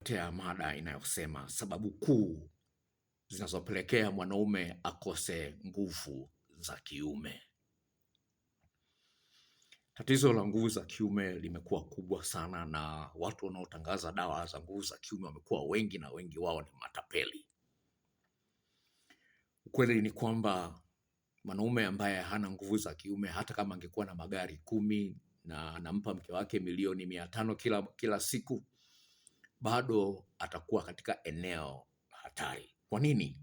nakuletea mada inayosema sababu kuu zinazopelekea mwanaume akose nguvu za kiume. Tatizo la nguvu za kiume limekuwa kubwa sana, na watu wanaotangaza dawa za nguvu za kiume wamekuwa wengi, na wengi wao ni matapeli. Ukweli ni kwamba mwanaume ambaye hana nguvu za kiume, hata kama angekuwa na magari 10 na anampa mke wake milioni 500 kila siku, bado atakuwa katika eneo hatari. Kwa nini?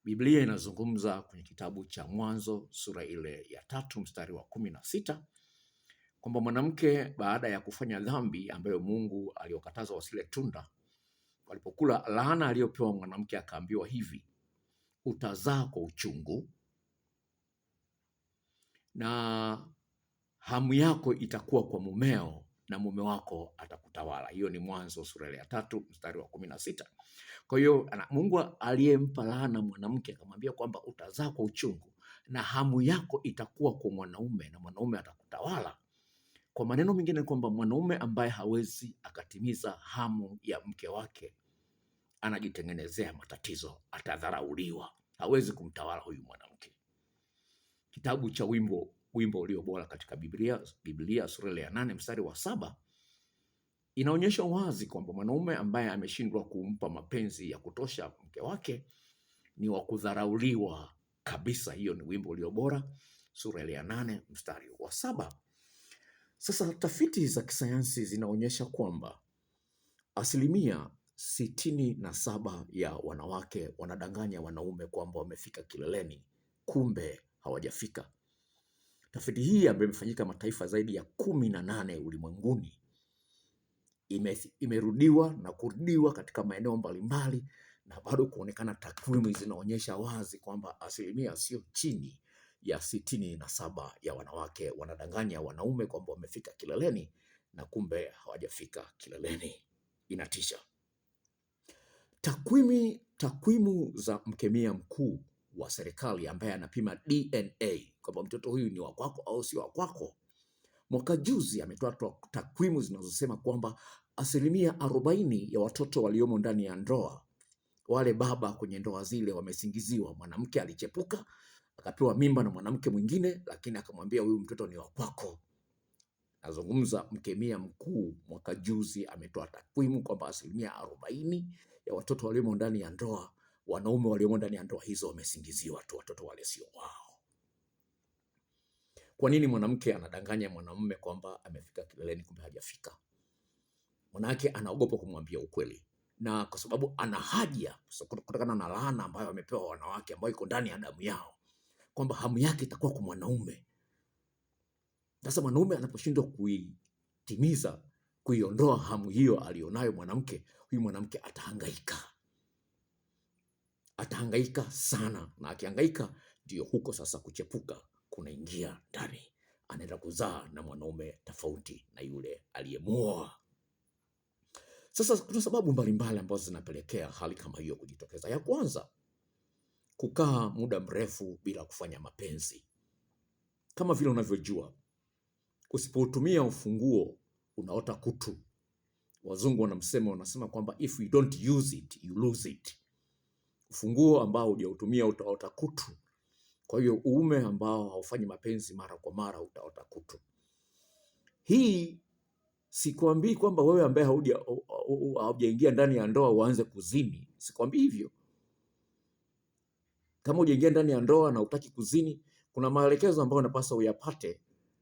Biblia inazungumza kwenye kitabu cha Mwanzo sura ile ya 3 mstari wa 16 kwamba mwanamke baada ya kufanya dhambi ambayo Mungu aliokataza wasile tunda, walipokula, laana aliyopewa mwanamke akaambiwa hivi: utazaa kwa uchungu na hamu yako itakuwa kwa mumeo na mume wako atakutawala. Hiyo ni Mwanzo sura ya 3 mstari wa 16. Kwa hiyo Mungu aliyempa laana mwanamke akamwambia kwamba utazaa kwa uchungu na hamu yako itakuwa kwa mwanaume na mwanaume atakutawala. Kwa maneno mengine kwamba mwanaume ambaye hawezi akatimiza hamu ya mke wake anajitengenezea matatizo, atadharauliwa, hawezi kumtawala huyu mwanamke. Kitabu cha Wimbo Ulio Bora katika Biblia sura ya 8 mstari wa 7 inaonyesha wazi kwamba mwanaume ambaye ameshindwa kumpa mapenzi ya kutosha mke wake ni wa kudharauliwa kabisa. Hiyo ni Wimbo Ulio Bora sura ya 8 mstari wa 7. Sasa tafiti za kisayansi zinaonyesha kwamba 67% ya wanawake wanadanganya wanaume kwamba wamefika kileleni, kumbe hawajafika. Tafiti hii ambayo imefanyika mataifa zaidi ya 18 ulimwenguni imerudiwa na kurudiwa katika maeneo mbalimbali, na bado kuonekana takwimu zinaonyesha wazi kwamba asilimia sio chini ya 67 ya wanawake wanadanganya wanaume kwamba wamefika kileleni na kumbe hawajafika kileleni. Inatisha. Takwimu za mkemia mkuu wa serikali ambaye anapima DNA kwamba mtoto huyu ni wa kwako au si wa kwako, mwaka juzi ametoa takwimu zinazosema kwamba 40% ya watoto waliomo ndani ya ndoa, wale baba kwenye ndoa zile, wamesingiziwa. Mwanamke alichepuka akapewa mimba na mwanamke mwingine, lakini akamwambia huyu mtoto ni wa kwako. Nazungumza mkemia mkuu mwaka juzi ametoa takwimu kwamba 40% ya watoto waliomo ndani ya ndoa, wanaume waliomo ndani ya ndoa hizo, wamesingiziwa tu, watoto wale sio wao. Kwa nini mwanamke anadanganya mwanamume kwamba amefika kileleni kumbe hajafika? Mwanamke anaogopa kumwambia ukweli, na kwa sababu ana haja kutokana na laana ambayo amepewa wanawake, ambayo iko ndani ya damu yao, kwamba hamu yake itakuwa kwa mwanaume. Sasa mwanaume anaposhindwa kuitimiza, kuiondoa hamu hiyo alionayo mwanamke, huyu mwanamke atahangaika sana, na akihangaika ndio huko sasa kuchepuka kunaingia ndani, anaenda kuzaa na mwanaume tofauti na yule aliyemuoa. Sasa kuna sababu mbalimbali ambazo zinapelekea hali kama hiyo kujitokeza. Ya kwanza, kukaa muda mrefu bila kufanya mapenzi. Kama vile unavyojua, usipotumia ufunguo unaota kutu. Wazungu wanasema kwamba if you don't use it, you lose it. Ufunguo ambao hujautumia utaota kutu. Kwa hiyo uume ambao haufanyi mapenzi mara kwa mara utaota kutu. Hii sikwambii kwamba wewe ambaye haujaingia ndani ya ndoa uanze kuzini. Sikwambii hivyo. Kama hujaingia ndani ya ndoa na hutaki kuzini, kuna maelekezo ambayo unapaswa uyapate,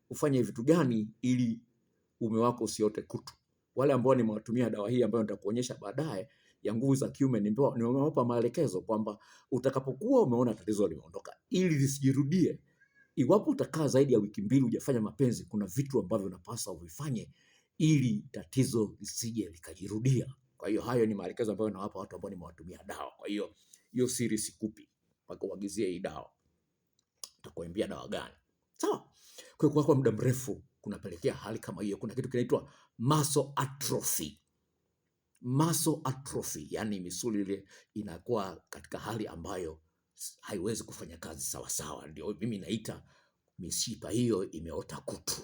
ufanye vitu gani ili uume wako usiote kutu. Wale ambao nimewatumia dawa hii ambayo nitakuonyesha baadaye ya nguvu za kiume, nimewapa maelekezo kwamba utakapokuwa umeona tatizo limeondoka, ili lisijirudie, iwapo utakaa zaidi ya wiki 2 hujafanya mapenzi, kuna vitu ambavyo unapaswa uvifanye ili tatizo lisije likajirudia. Kwa hiyo hayo ni maelekezo ambayo nawapa watu ambao nimewatumia dawa. Kwa hiyo hiyo siri sikupi mpaka uagizie hii dawa. Nitakuambia dawa gani. Sawa? Kwa muda mrefu kunapelekea hali kama hiyo. Kuna kitu kinaitwa muscle atrophy. Muscle atrophy, yani misuli ile inakuwa katika hali ambayo haiwezi kufanya kazi sawa sawa. Ndio mimi naita mishipa hiyo imeota kutu.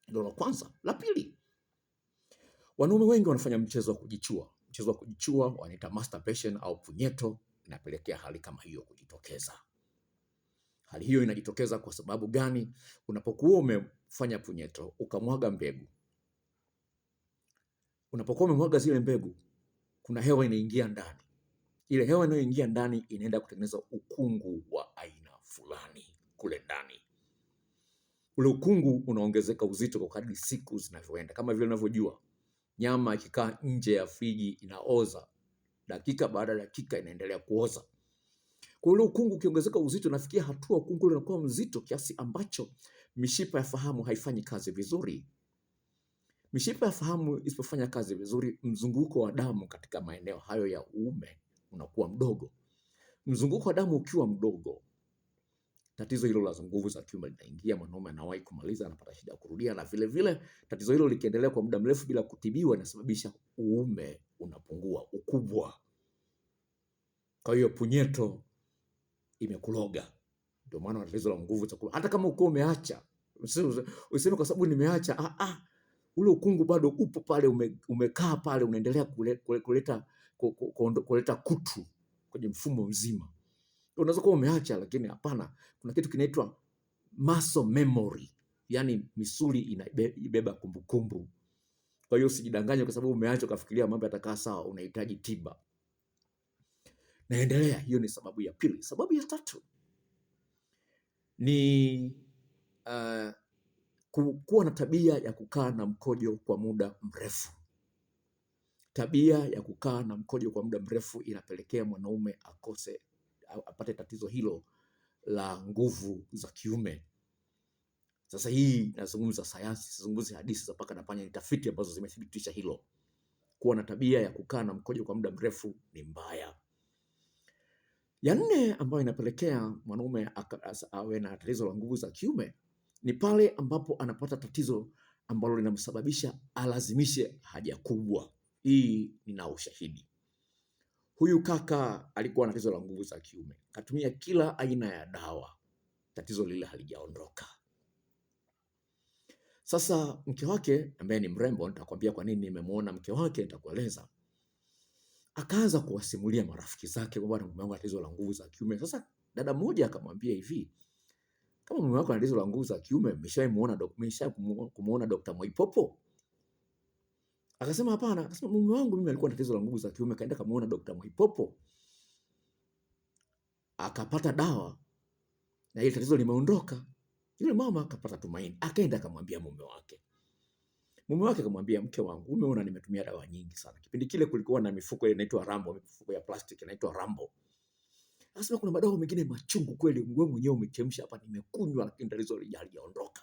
Ndio la kwanza. La pili, Wanaume wengi wanafanya mchezo wa kujichua. Mchezo wa kujichua wanaita masturbation au punyeto, inapelekea hali kama hiyo kujitokeza. Hali hiyo inajitokeza kwa sababu gani? Unapokuwa umefanya punyeto ukamwaga mbegu, unapokuwa umemwaga zile mbegu, kuna hewa inaingia ndani. Ile hewa inayoingia ndani inaenda kutengeneza ukungu wa aina fulani kule ndani. Ule ukungu unaongezeka uzito kwa kadri siku zinavyoenda. Kama vile unavyojua nyama ikikaa nje ya friji inaoza, dakika baada ya dakika inaendelea kuoza. Kwa ule ukungu ukiongezeka uzito, nafikia hatua ukungu ule unakuwa mzito kiasi ambacho mishipa ya fahamu haifanyi kazi vizuri. Mishipa ya fahamu isipofanya kazi vizuri, mzunguko wa damu katika maeneo hayo ya uume unakuwa mdogo. Mzunguko wa damu ukiwa mdogo, tatizo hilo la nguvu za kiume linaingia. Mwanaume anawahi kumaliza, anapata shida ya kurudia, na vile vile tatizo hilo likiendelea kwa muda mrefu bila kutibiwa, inasababisha uume unapungua ukubwa. Kwa hiyo punyeto imekuloga. Ndio maana tatizo la nguvu za kiume, hata kama uko umeacha, useme kwa sababu nimeacha, ule ukungu bado upo pale, umekaa pale, unaendelea kuleta kutu kwenye mfumo mzima. Unaweza kuwa umeacha, lakini hapana, kuna kitu kinaitwa muscle memory, yani misuli inabeba kumbukumbu. Kwa hiyo usijidanganye kwa sababu umeacha ukafikiria mambo yatakaa sawa, unahitaji tiba. Naendelea, hiyo ni sababu ya pili. Sababu ya tatu ni kuwa na tabia ya kukaa na mkojo kwa muda mrefu. Tabia ya kukaa na mkojo kwa muda mrefu inapelekea mwanaume apate tatizo hilo la nguvu za kiume. Sasa hii nazungumza sayansi, sizungumzi hadithi za paka na panya, ni tafiti ambazo zimethibitisha hilo. Kuwa na tabia ya kukaa na mkojo kwa muda mrefu ni mbaya. Ya nne ambayo inapelekea mwanaume awe na tatizo la nguvu za kiume ni pale ambapo anapata tatizo ambalo linamsababisha alazimishe haja kubwa. Hii nina ushahidi. Huyu kaka alikuwa na tatizo la nguvu za kiume, katumia kila aina ya dawa, tatizo lile halijaondoka. Sasa mke wake ambaye ni mrembo, nitakwambia kwa nini nimemuona mke wake, nitakueleza. Akaanza kuwasimulia marafiki zake kwamba mume wangu ana tatizo la nguvu za kiume. Sasa dada mmoja akamwambia hivi, kama mume wako ana tatizo la nguvu za kiume, umeshamuona Dr. Mwaipopo? Akasema hapana. Akasema mume wangu mimi alikuwa na tatizo la nguvu za kiume, kaenda kumuona Dr. Mwaipopo, akapata dawa na ile tatizo limeondoka. Yule mama akapata tumaini, akaenda akamwambia mume wake. Mume wake akamwambia, mke wangu, umeona nimetumia dawa nyingi sana. Kipindi kile kulikuwa na mifuko ile inaitwa Rambo, mifuko ya plastiki inaitwa Rambo. Akasema kuna madawa mengine machungu kweli, wewe mwenyewe umechemsha hapa, nimekunywa lakini tatizo halijaondoka.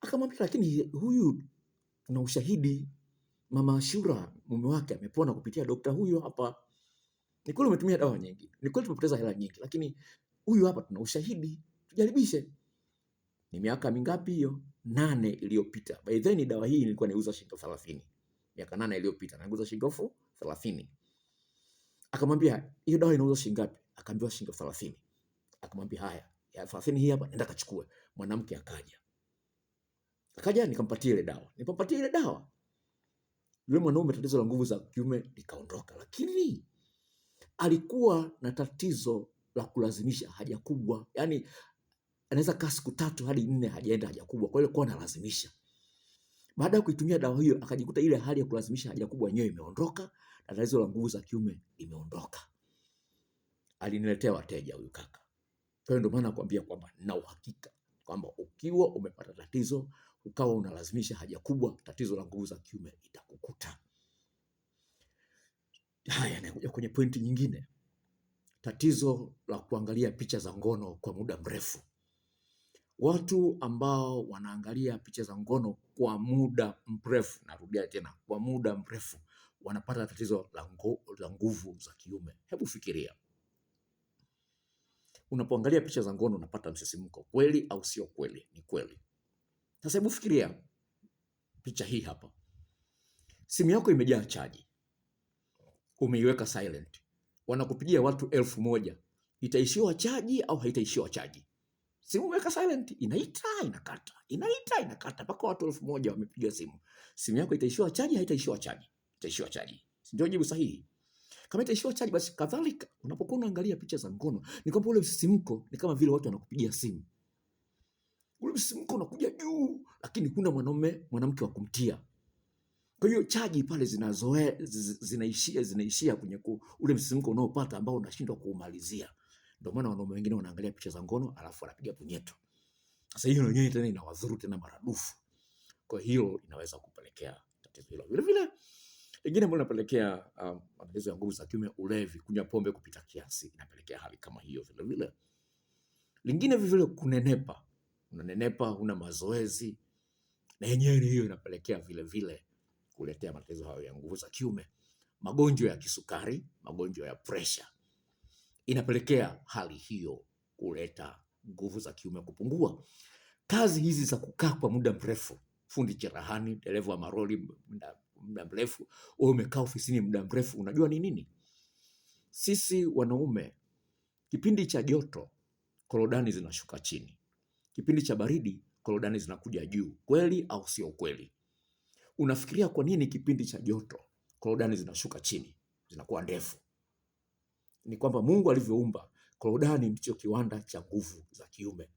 Akamwambia, lakini huyu tuna ushahidi, Mama Ashura mume wake amepona kupitia daktari huyo hapa. Ni kweli umetumia dawa nyingi, ni kweli tumepoteza hela nyingi, lakini huyu hapa tuna ushahidi, tujaribishe. Ni miaka mingapi hiyo? 8 iliyopita. By then dawa hii nilikuwa nauza shilingi 30. Miaka 8 iliyopita nauza shilingi 30. Akamwambia, hiyo dawa inauza shilingi ngapi? Akaambiwa shilingi 30. Akamwambia, haya, ya 30 hii hapa, nenda kachukue. Mwanamke akaja nikampatia ile dawa. Nipapatia ile dawa, yule mwanaume tatizo la nguvu za kiume likaondoka, lakini alikuwa na tatizo la kulazimisha haja kubwa. Yani anaweza kaa siku 3 hadi 4 hajaenda haja kubwa, kwa hiyo kwa analazimisha. Baada ya kuitumia dawa hiyo akajikuta ile hali ya kulazimisha haja kubwa yenyewe imeondoka na tatizo la nguvu za kiume limeondoka. Aliniletea wateja huyu kaka. Kwa hiyo ndio maana nakwambia kwamba na uhakika kwamba ukiwa umepata tatizo ukawa unalazimisha haja kubwa, tatizo la nguvu za kiume itakukuta. Haya, nakuja kwenye pointi nyingine. Tatizo la kuangalia picha za ngono kwa muda mrefu. Watu ambao wanaangalia picha za ngono kwa muda mrefu, narudia tena, kwa muda mrefu, wanapata tatizo la nguvu za kiume. Hebu fikiria, unapoangalia picha za ngono unapata msisimko, kweli au sio kweli? Ni kweli. Sasa hebu fikiria picha hii hapa. Simu yako imejaa chaji, umeiweka silent, wanakupigia watu 1000. Itaishiwa chaji au haitaishiwa chaji? Simu weka silent, inaita inakata, inaita inakata, mpaka watu 1000 wamepiga simu. Simu yako itaishiwa chaji, haitaishiwa chaji? Itaishiwa chaji. Ndio jibu sahihi. Kama itaishiwa chaji, basi kadhalika unapokuwa unaangalia picha za ngono, ni kwamba ule msisimko ni kama vile watu wanakupigia simu. Ule msisimko unakuja juu, lakini kuna mwanamke wa kumtia. Kwa hiyo chaji pale zinaishia kwenye ule msisimko unaopata ambao unashindwa kuumalizia. Ndio maana wanaume wengine wanaangalia picha za ngono alafu wanapiga punyeto. Sasa hiyo yenyewe tena inawadhuru tena maradufu. Kwa hiyo inaweza kupelekea tatizo hilo. Vile vile lingine ambalo linapelekea matatizo ya nguvu za kiume, ulevi, kunywa pombe kupita kiasi, inapelekea hali kama hiyo. Vile vile lingine vile kunenepa. Unanenepa, huna mazoezi, na yenyewe hiyo inapelekea vile vile kuletea matatizo hayo ya nguvu za kiume. Magonjwa ya kisukari, magonjwa ya pressure, inapelekea hali hiyo kuleta nguvu za kiume kupungua. Kazi hizi za kukaa kwa muda mrefu, fundi cherehani, dereva wa maroli muda mrefu, wewe umekaa ofisini muda mrefu, unajua ni nini? Sisi wanaume, kipindi cha joto korodani zinashuka chini, kipindi cha baridi korodani zinakuja juu. Kweli au sio kweli? Unafikiria kwa nini kipindi cha joto korodani zinashuka chini, zinakuwa ndefu? Ni kwamba Mungu alivyoumba korodani ndicho kiwanda cha nguvu za kiume.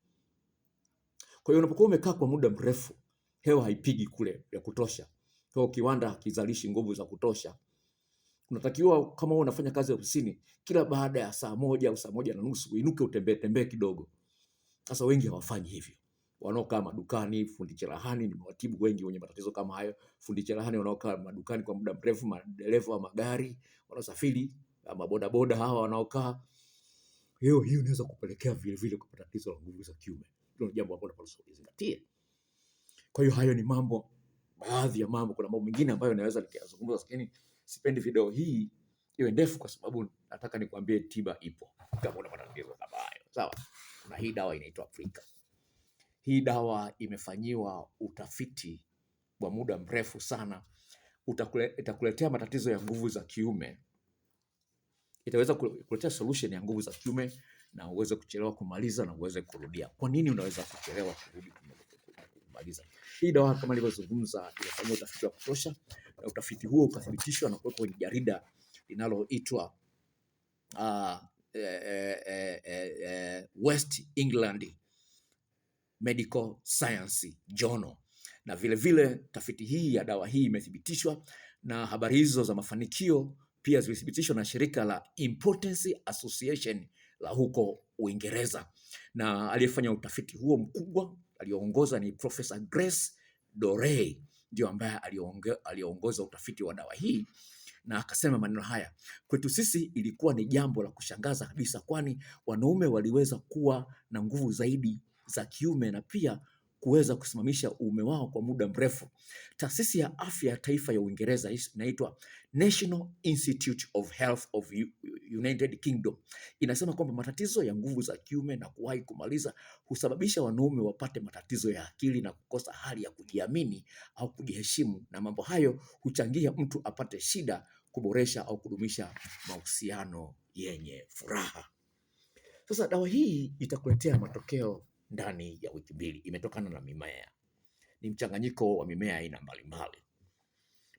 Kwa hiyo unapokuwa umekaa kwa muda mrefu, hewa haipigi kule ya kutosha. Kwa kiwanda hakizalishi nguvu za kutosha. Unatakiwa kama unafanya kazi ofisini, kila baada ya saa 1 au saa 1:30 uinuke utembee kidogo. Sasa wengi hawafanyi hivyo. Wanaokaa madukani, fundi cherehani, ni watibu wengi wenye matatizo kama hayo. Fundi cherehani wanaokaa madukani kwa muda mrefu, madereva wa magari, wanaosafiri, mabodaboda hawa wanaokaa, hiyo inaweza kupelekea vile vile kupata tatizo la nguvu za kiume. Hilo ni jambo ambalo tunapaswa kuzingatia. Kwa hiyo hayo ni baadhi ya mambo. Kuna mambo mengine ambayo naweza nikazungumza, lakini sipendi video hii iwe ndefu kwa sababu nataka nikwambie tiba ipo kama una matatizo kama hayo. Sawa? Na hii dawa inaitwa Afrika. Hii dawa imefanyiwa utafiti wa muda mrefu sana. Itakuletea matatizo ya nguvu za kiume. Itaweza kuletea solution ya nguvu za kiume na uweze kuchelewa kumaliza na uweze kurudia. Kwa nini unaweza kuchelewa kurudi kumaliza? Hii dawa kama nilivyozungumza imefanywa utafiti wa kutosha, na utafiti huo ukathibitishwa na kuwekwa kwenye jarida linaloitwa West England Medical Science Journal. Na vile vile tafiti hii ya dawa hii imethibitishwa, na habari hizo za mafanikio pia zimethibitishwa na shirika la Impotence Association la huko Uingereza. Na aliyefanya utafiti huo mkubwa aliongoza ni Professor Grace Dorey, ndio ambaye aliongoza utafiti wa dawa hii, na akasema maneno haya: kwetu sisi ilikuwa ni jambo la kushangaza kabisa, kwani wanaume waliweza kuwa na nguvu zaidi za kiume na pia kuweza kusimamisha uume wao kwa muda mrefu. Taasisi ya afya ya taifa ya Uingereza inaitwa National Institute of Health of United Kingdom inasema kwamba matatizo ya nguvu za kiume na kuwahi kumaliza husababisha wanaume wapate matatizo ya akili na kukosa hali ya kujiamini au kujiheshimu, na mambo hayo huchangia mtu apate shida kuboresha au kudumisha mahusiano yenye furaha. Sasa dawa hii itakuletea matokeo ndani ya wiki 2. Imetokana na mimea, ni mchanganyiko wa mimea aina mbalimbali.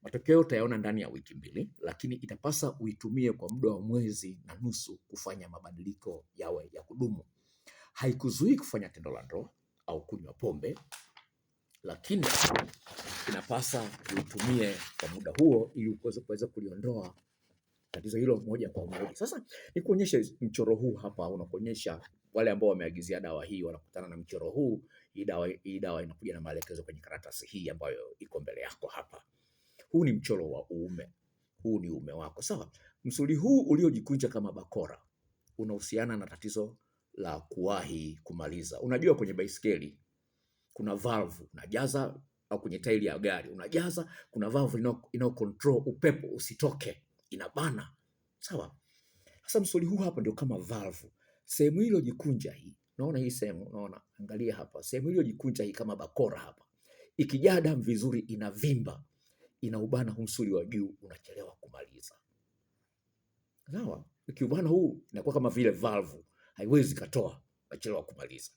Matokeo utayaona ndani ya wiki 2, lakini itapasa uitumie kwa muda wa 1.5 mwezi kufanya mabadiliko yawe ya kudumu. Haikuzuii kufanya tendo la ndoa au kunywa pombe, lakini inapasa uitumie kwa muda huo ili uweze kuliondoa tatizo hilo moja kwa moja. Sasa nikuonyeshe mchoro huu hapa, unakuonyesha wale ambao wameagizia dawa hii wanakutana na mchoro huu. Hii dawa inakuja na maelekezo kwenye karatasi hii ambayo iko mbele yako hapa. Huu ni mchoro wa uume. Huu ni uume wako. Sawa? Msuli huu uliojikunja kama bakora unahusiana na tatizo la kuwahi kumaliza. Unajua kwenye baiskeli kuna valve unajaza, au kwenye tairi ya gari unajaza, kuna valve ina control upepo usitoke, inabana. Sawa? Sasa msuli huu hapa ndio kama valve. Sehemu hilo jikunja hii. Unaona hii sehemu, unaona? Angalia hapa. Sehemu hilo jikunja hii kama bakora hapa. Ikijaa damu vizuri inavimba. Inaubana huu msuli wa juu, unachelewa kumaliza. Sawa? Ikiubana huu inakuwa kama vile valve, haiwezi katoa, unachelewa kumaliza.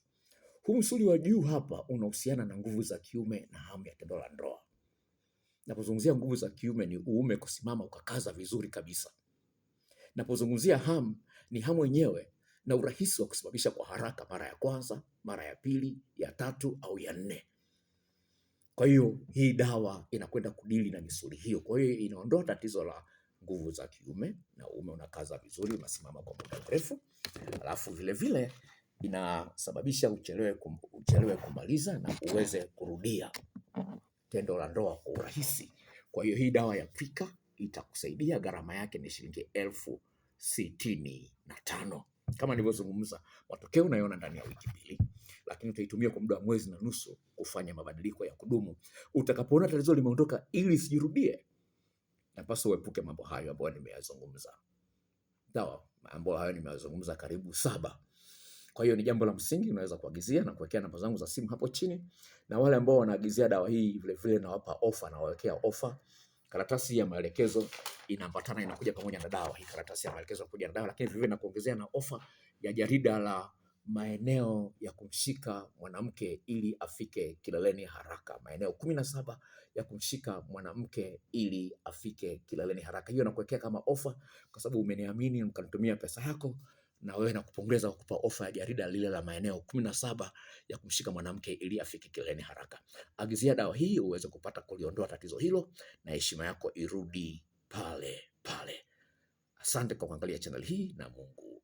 Huu msuli wa juu hapa unahusiana na nguvu za kiume na hamu ya tendo la ndoa. Napozungumzia nguvu za kiume ni uume kusimama ukakaza vizuri kabisa. Napozungumzia hamu ni hamu yenyewe na urahisi wa kusababisha kwa haraka, mara ya kwanza, mara ya pili, ya tatu au ya nne. Kwa hiyo hii dawa inakwenda kudili na misuli hiyo. Kwa hiyo inaondoa tatizo la nguvu za kiume na uume unakaza vizuri, unasimama kwa muda mrefu. Alafu vile vile inasababisha uchelewe kumaliza na uweze kurudia tendo la ndoa kwa urahisi. Kwa hiyo hii dawa ya Pika itakusaidia. Gharama yake ni shilingi 65,000. Kama nilivyozungumza, matokeo unayoona ndani ya wiki 2, lakini utaitumia kwa muda wa mwezi na nusu kufanya mabadiliko ya kudumu. Utakapoona tatizo limeondoka, ili sijirudie, napaswa uepuke mambo hayo ambayo nimeyazungumza. Sawa, mambo hayo nimeyazungumza karibu 7. Kwa hiyo ni jambo la msingi. Unaweza kuagizia na kuwekea namba zangu za simu hapo chini, na wale ambao wanaagizia dawa hii vile vile nawapa ofa, na wawekea ofa. Karatasi ya maelekezo inaambatana, inakuja pamoja na dawa hii. Karatasi ya maelekezo inakuja na dawa, lakini vile na kuongezea na ofa ya jarida la maeneo ya kumshika mwanamke ili afike kileleni haraka. Maeneo 17 ya kumshika mwanamke ili afike kileleni haraka. Hiyo nakuwekea kama ofa kwa sababu umeniamini ukanitumia pesa yako, na wewe nakupongeza kwa kupa ofa ya jarida lile la maeneo 17 ya kumshika mwanamke ili afike kileleni haraka. Agizia dawa hii uweze kupata kuliondoa tatizo hilo na heshima yako irudi pale pale. Asante kwa kuangalia channel hii na Mungu